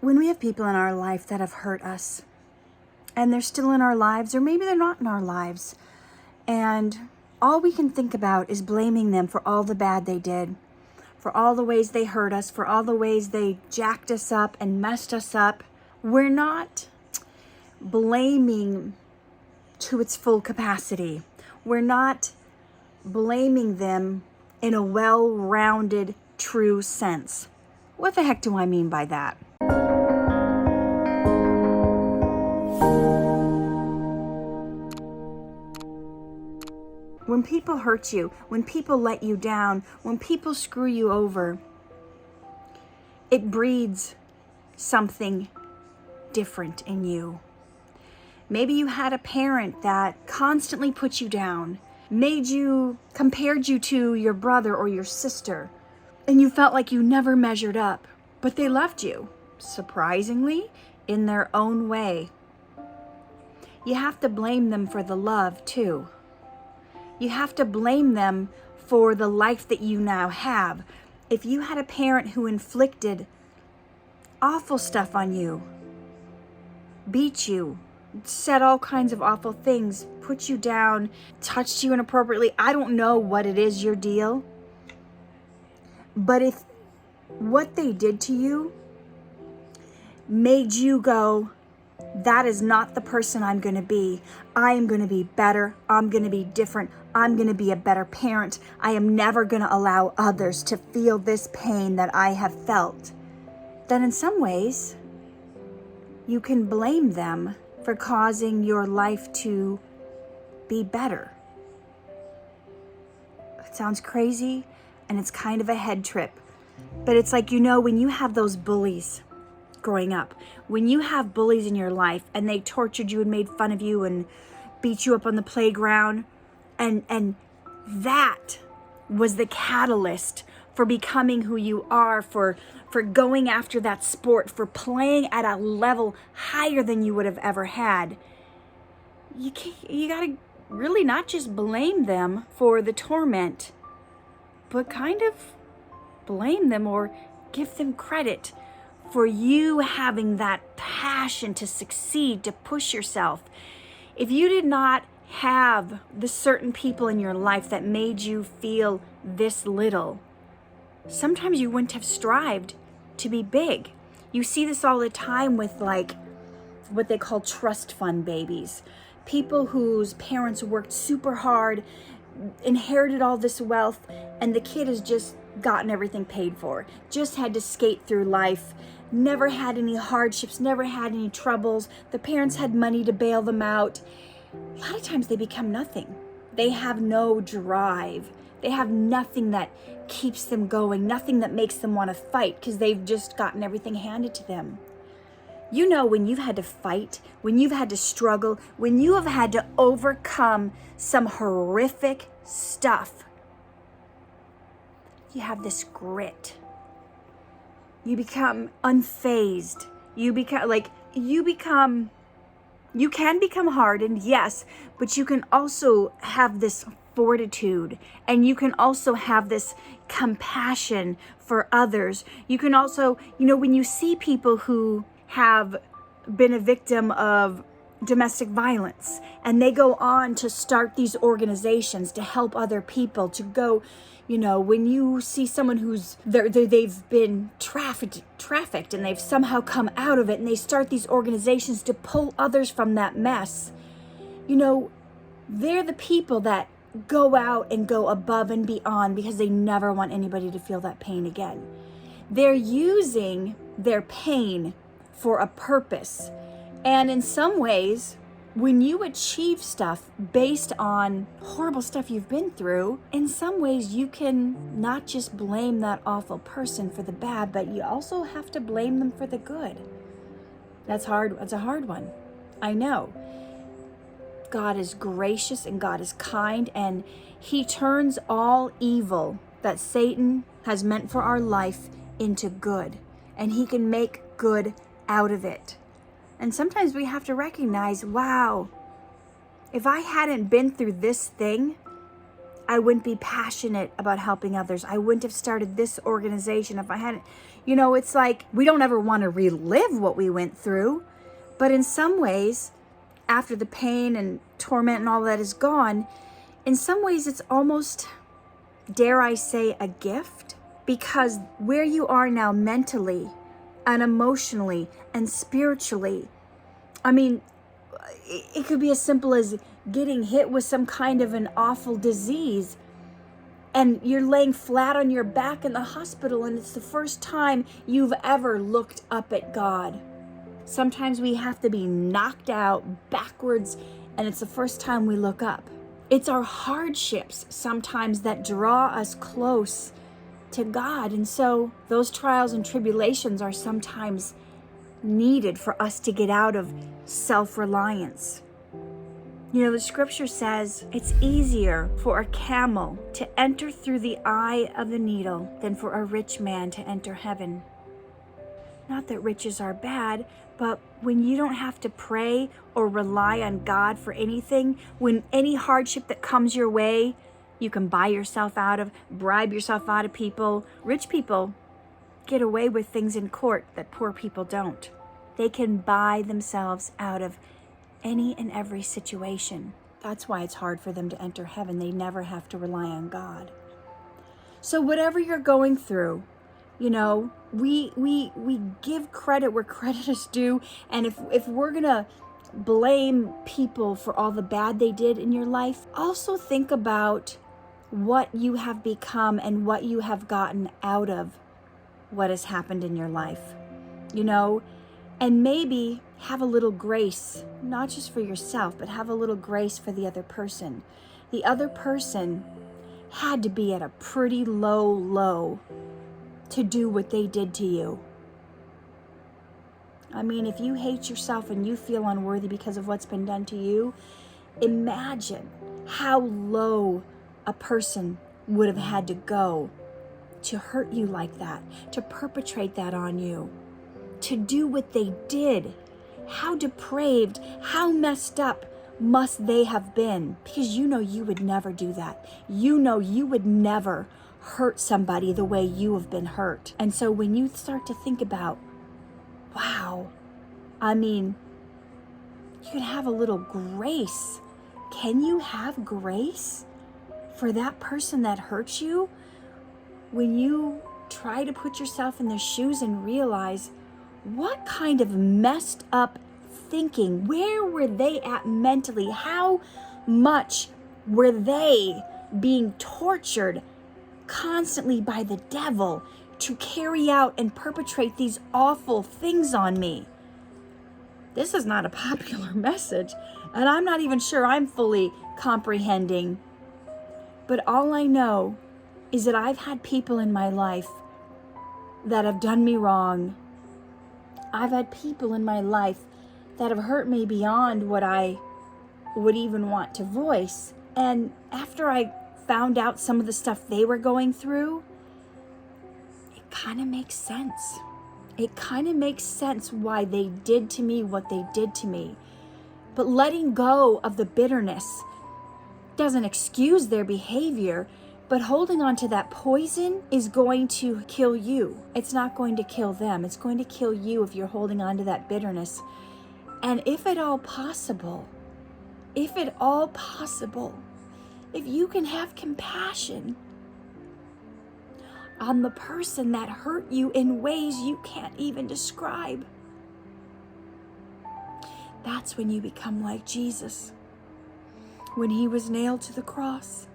When we have people in our life that have hurt us, and they're still in our lives, or maybe they're not in our lives, and all we can think about is blaming them for all the bad they did, for all the ways they hurt us, for all the ways they jacked us up and messed us up. We're not blaming to its full capacity. We're not blaming them in a well-rounded, true sense. What the heck do I mean by that? When people hurt you, when people let you down, when people screw you over, it breeds something different in you. Maybe you had a parent that constantly put you down, compared you to your brother or your sister, and you felt like you never measured up, but they loved you, surprisingly, in their own way. You have to blame them for the love, too. You have to blame them for the life that you now have. If you had a parent who inflicted awful stuff on you, beat you, said all kinds of awful things, put you down, touched you inappropriately, I don't know what it is, your deal. But if what they did to you made you go, that is not the person I'm going to be. I am going to be better. I'm going to be different. I'm going to be a better parent. I am never going to allow others to feel this pain that I have felt. Then in some ways, you can blame them for causing your life to be better. It sounds crazy and it's kind of a head trip. But it's like, when you have those bullies growing up, when you have bullies in your life and they tortured you and made fun of you and beat you up on the playground, and that was the catalyst for becoming who you are, for going after that sport, for playing at a level higher than you would have ever had. You gotta really not just blame them for the torment, but kind of blame them or give them credit for you having that passion to succeed, to push yourself. If you did not have the certain people in your life that made you feel this little, sometimes you wouldn't have strived to be big. You see this all the time with what they call trust fund babies. People whose parents worked super hard, inherited all this wealth, and the kid has just gotten everything paid for, just had to skate through life, never had any hardships, never had any troubles. The parents had money to bail them out. A lot of times they become nothing. They have no drive. They have nothing that keeps them going, nothing that makes them want to fight because they've just gotten everything handed to them. When you've had to fight, when you've had to struggle, when you have had to overcome some horrific stuff, you have this grit. You become unfazed. You can become hardened, yes, but you can also have this fortitude, and you can also have this compassion for others. You can also, when you see people who have been a victim of domestic violence and they go on to start these organizations to help other people, to go, when you see someone who's they've been trafficked and they've somehow come out of it, and they start these organizations to pull others from that mess, they're the people that go out and go above and beyond because they never want anybody to feel that pain again. They're using their pain for a purpose. And in some ways, when you achieve stuff based on horrible stuff you've been through, in some ways you can not just blame that awful person for the bad, but you also have to blame them for the good. That's hard. That's a hard one. I know. God is gracious and God is kind, and He turns all evil that Satan has meant for our life into good, and He can make good out of it. And sometimes we have to recognize, wow, if I hadn't been through this thing, I wouldn't be passionate about helping others. I wouldn't have started this organization if I hadn't, You know, it's like we don't ever want to relive what we went through, but in some ways, after the pain and torment and all that is gone, in some ways it's almost, dare I say, a gift, because where you are now mentally and emotionally and spiritually, I mean, it could be as simple as getting hit with some kind of an awful disease and you're laying flat on your back in the hospital and it's the first time you've ever looked up at God. Sometimes we have to be knocked out backwards and it's the first time we look up. It's our hardships sometimes that draw us close to God. And so those trials and tribulations are sometimes needed for us to get out of self-reliance. You know, the scripture says it's easier for a camel to enter through the eye of the needle than for a rich man to enter heaven. Not that riches are bad, but when you don't have to pray or rely on God for anything, when any hardship that comes your way, you can buy yourself out of, bribe yourself out of people. Rich people get away with things in court that poor people don't. They can buy themselves out of any and every situation. That's why it's hard for them to enter heaven. They never have to rely on God. So whatever you're going through, you know, we give credit where credit is due. And if we're gonna blame people for all the bad they did in your life, also think about what you have become and what you have gotten out of what has happened in your life, you know, and maybe have a little grace, not just for yourself, but have a little grace for the other person. The other person had to be at a pretty low to do what they did to you. I mean, if you hate yourself and you feel unworthy because of what's been done to you, imagine how low a person would have had to go to hurt you like that, to perpetrate that on you, to do what they did. How depraved, how messed up must they have been? Because you know you would never do that. You know you would never hurt somebody the way you have been hurt. And so when you start to think about, wow, I mean, you can have a little grace. Can you have grace for that person that hurts you? When you try to put yourself in their shoes and realize, what kind of messed up thinking, where were they at mentally? How much were they being tortured constantly by the devil to carry out and perpetrate these awful things on me? This is not a popular message, and I'm not even sure I'm fully comprehending. But all I know is that I've had people in my life that have done me wrong. I've had people in my life that have hurt me beyond what I would even want to voice. And after I found out some of the stuff they were going through, it kind of makes sense. It kind of makes sense why they did to me what they did to me. But letting go of the bitterness doesn't excuse their behavior, but holding on to that poison is going to kill you. It's not going to kill them. It's going to kill you if you're holding on to that bitterness. And if at all possible, if you can have compassion on the person that hurt you in ways you can't even describe, that's when you become like Jesus. When he was nailed to the cross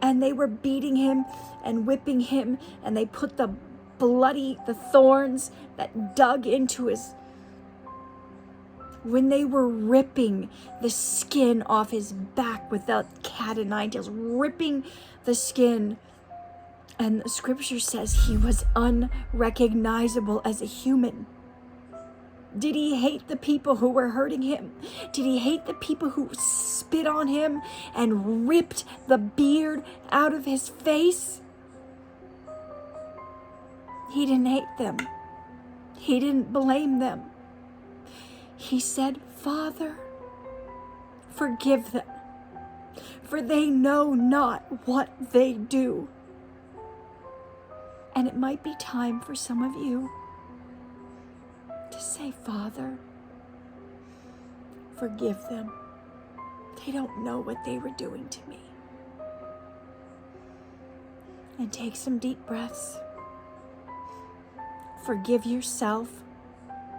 and they were beating him and whipping him, and they put the thorns that dug into his, when they were ripping the skin off his back with the cat and nine tails, ripping the skin. And the scripture says he was unrecognizable as a human. Did he hate the people who were hurting him? Did he hate the people who spit on him and ripped the beard out of his face? He didn't hate them. He didn't blame them. He said, Father, forgive them, for they know not what they do. And it might be time for some of you to say, Father, forgive them. They don't know what they were doing to me. And take some deep breaths. Forgive yourself.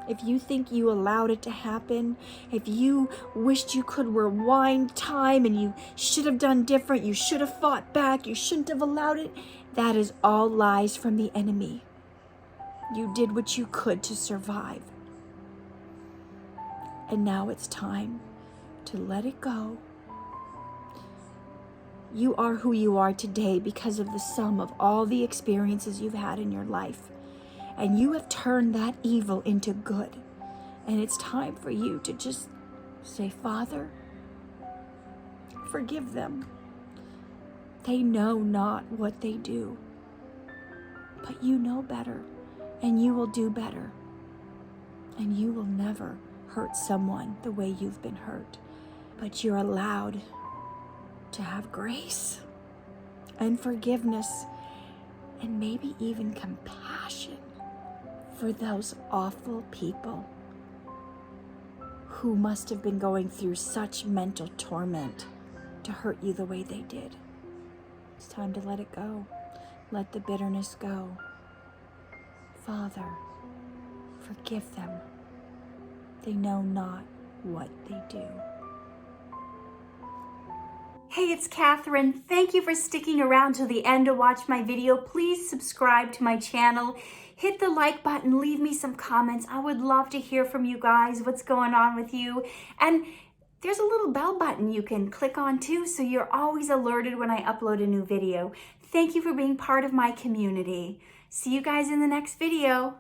If you think you allowed it to happen, if you wished you could rewind time and you should have done different, you should have fought back, you shouldn't have allowed it, that is all lies from the enemy. You did what you could to survive. And now it's time to let it go. You are who you are today because of the sum of all the experiences you've had in your life. And you have turned that evil into good. And it's time for you to just say, Father, forgive them. They know not what they do. But you know better, and you will do better. And you will never hurt someone the way you've been hurt. But you're allowed to have grace and forgiveness and maybe even compassion for those awful people who must have been going through such mental torment to hurt you the way they did. It's time to let it go. Let the bitterness go. Father, forgive them. They know not what they do. Hey, it's Katherine. Thank you for sticking around till the end to watch my video. Please subscribe to my channel. Hit the like button. Leave me some comments. I would love to hear from you guys. What's going on with you? And there's a little bell button you can click on too, so you're always alerted when I upload a new video. Thank you for being part of my community. See you guys in the next video.